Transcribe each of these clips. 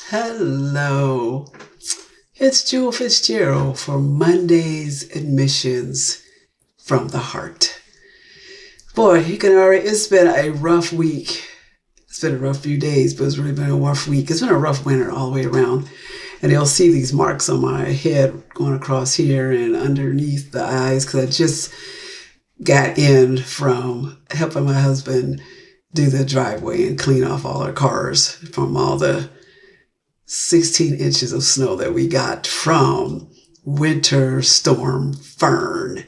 Hello. It's Juel Fitzgerald for Monday's Admissions from the Heart. Boy, it's been a rough week. It's been a rough few days, but it's really been a rough week. It's been a rough winter all the way around. And you'll see these marks on my head going across here and underneath the eyes because I just got in from helping my husband do the driveway and clean off all our cars from all the 16 inches of snow that we got from Winter Storm Fern.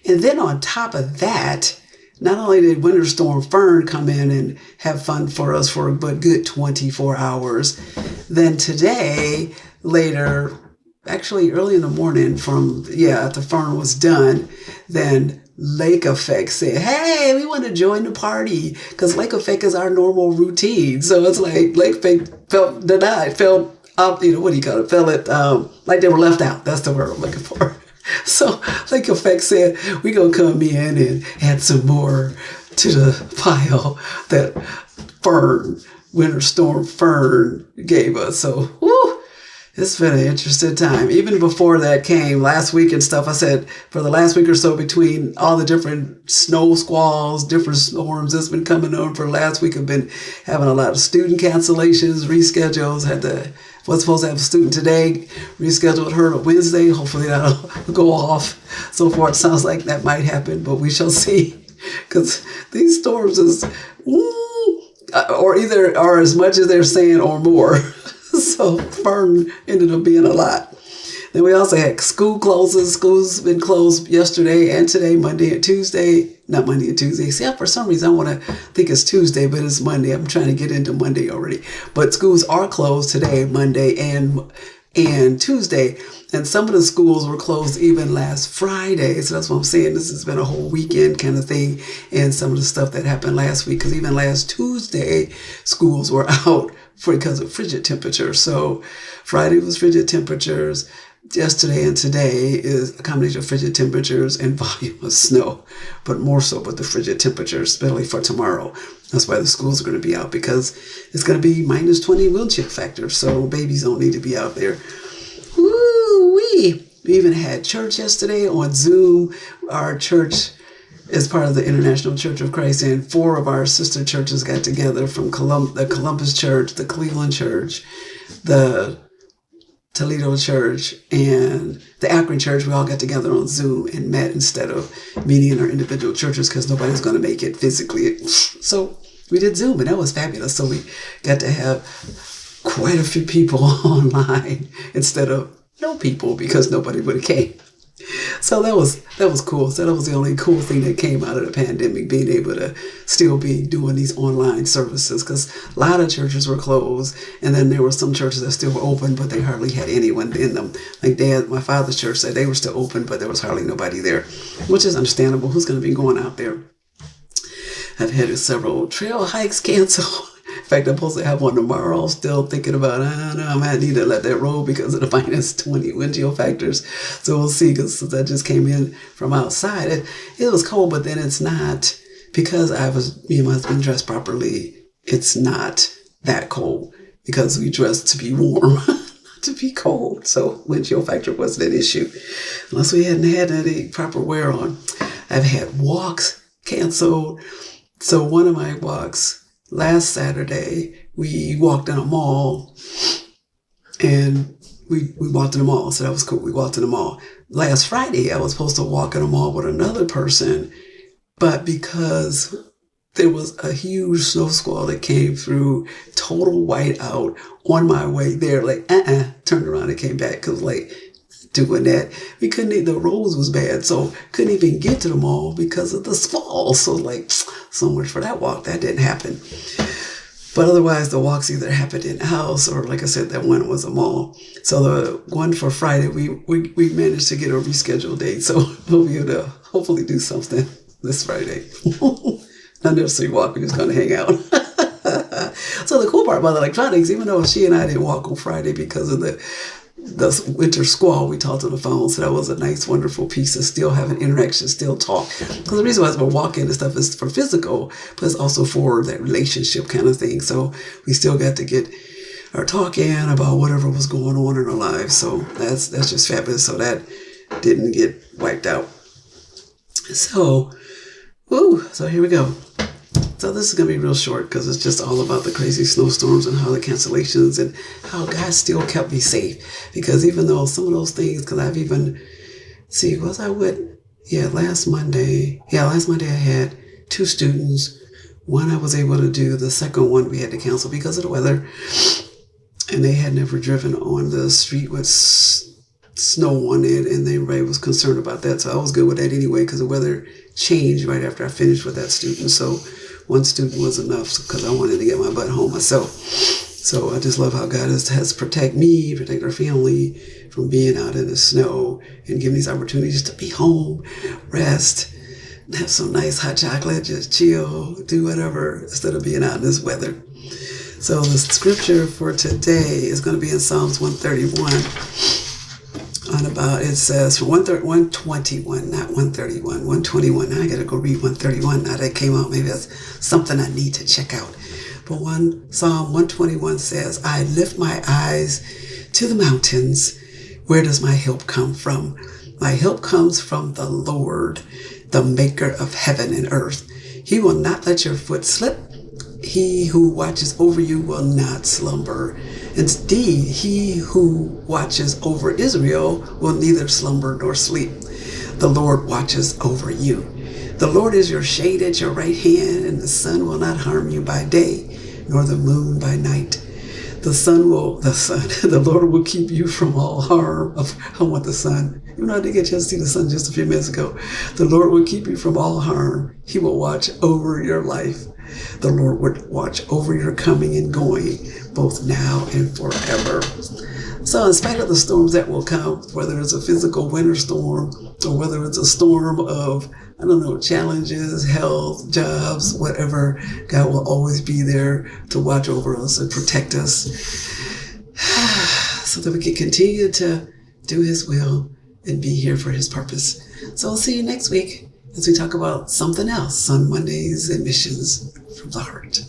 And then on top of that, not only did Winter Storm Fern come in and have fun for us for a good 24 hours, then today, later, actually early in the morning after Fern was done, then Lake Effect said, hey, we want to join the party because Lake Effect is our normal routine. So it's like Lake Effect felt denied, felt up, what do you call it? Felt like they were left out. That's the word I'm looking for. So Lake Effect said, we're going to come in and add some more to the pile that Winter Storm Fern gave us. So, it's been an interesting time. Even before that came last week and stuff, I said for the last week or so between all the different snow squalls, different storms that's been coming on for last week, I've been having a lot of student cancellations, reschedules. Was supposed to have a student today, rescheduled her to Wednesday. Hopefully that'll go off. So far it sounds like that might happen, but we shall see. Because these storms are as much as they're saying or more. So Fern ended up being a lot. Then we also had school closes. School's been closed yesterday and today, Monday and Tuesday. Not Monday and Tuesday. See, for some reason I want to think it's Tuesday, but it's Monday. I'm trying to get into Monday already. But schools are closed today, Monday and Tuesday. And some of the schools were closed even last Friday. So that's what I'm saying. This has been a whole weekend kind of thing. And some of the stuff that happened last week, because even last Tuesday, schools were out because of frigid temperatures. So Friday was frigid temperatures. Yesterday and today is a combination of frigid temperatures and volume of snow, but more so with the frigid temperatures, especially for tomorrow. That's why the schools are going to be out, because it's going to be minus 20 wind chill factor. So babies don't need to be out there. Woo-wee. We even had church yesterday on Zoom. Our church is part of the International Church of Christ, and 4 of our sister churches got together from the Columbus Church, the Cleveland Church, the Toledo Church, and the Akron Church. We all got together on Zoom and met instead of meeting in our individual churches because nobody's going to make it physically. So we did Zoom, and that was fabulous. So we got to have quite a few people online instead of no people because nobody would have came. So that was cool. So that was the only cool thing that came out of the pandemic, being able to still be doing these online services, because a lot of churches were closed, and then there were some churches that still were open, but they hardly had anyone in them. Like my father's church said they were still open, but there was hardly nobody there, which is understandable. Who's going to be going out there? I've had several trail hikes canceled. In fact, I'm supposed to have one tomorrow. Still thinking about, I don't know, I might need to let that roll because of the minus 20 wind chill factors. So we'll see, because since I just came in from outside, it was cold, but then it's not, because me and my husband dressed properly, it's not that cold because we dressed to be warm, not to be cold. So wind chill factor wasn't an issue unless we hadn't had any proper wear on. I've had walks canceled. So one of my walks, last Saturday, we walked in a mall, and we walked in the mall, so that was cool. We walked in the mall. Last Friday, I was supposed to walk in a mall with another person, but because there was a huge snow squall that came through, total whiteout on my way there, turned around and came back, because doing that, we couldn't, the roads was bad, so couldn't even get to the mall because of the squall. So so much for that walk. That didn't happen. But otherwise, the walks either happened in the house or, like I said, that one was a mall. So the one for Friday, we managed to get a rescheduled date. So we'll be able to hopefully do something this Friday. Not necessarily walk, we're just going to hang out. So the cool part about the electronics, even though she and I didn't walk on Friday because of the winter squall, we talked on the phone, so that was a nice, wonderful piece of still having interaction, still talk. Because the reason why we're walking and stuff is for physical, but it's also for that relationship kind of thing. So we still got to get or talking about whatever was going on in our lives. So that's just fabulous. So that didn't get wiped out. So, so here we go. So this is going to be real short because it's just all about the crazy snowstorms and how the cancellations and how God still kept me safe. Because even though some of those things, because I've even, last Monday I had 2 students. One I was able to do. The second one we had to cancel because of the weather. And they had never driven on the street with snow on it, and everybody was concerned about that. So I was good with that anyway because the weather changed right after I finished with that student. So one student was enough because I wanted to get my butt home myself. So I just love how God has protect me, protect our family from being out in the snow and give me these opportunities to be home, rest, have some nice hot chocolate, just chill, do whatever instead of being out in this weather. So the scripture for today is going to be in Psalms 131. It says from 121, not 131, 121. Now I got to go read 131. Now that came out, maybe that's something I need to check out. But Psalm 121 says, I lift my eyes to the mountains. Where does my help come from? My help comes from the Lord, the maker of heaven and earth. He will not let your foot slip. He who watches over you will not slumber. Indeed, he who watches over Israel will neither slumber nor sleep. The Lord watches over you. The Lord is your shade at your right hand, and the sun will not harm you by day, nor the moon by night. The Lord will keep you from all harm. I want the sun. Even though I did get a chance to see the sun just a few minutes ago. The Lord will keep you from all harm. He will watch over your life. The Lord would watch over your coming and going, both now and forever. So in spite of the storms that will come, whether it's a physical winter storm or whether it's a storm of, challenges, health, jobs, whatever, God will always be there to watch over us and protect us so that we can continue to do His will and be here for His purpose. So I'll see you next week as we talk about something else on Mondays and Missions from the Heart.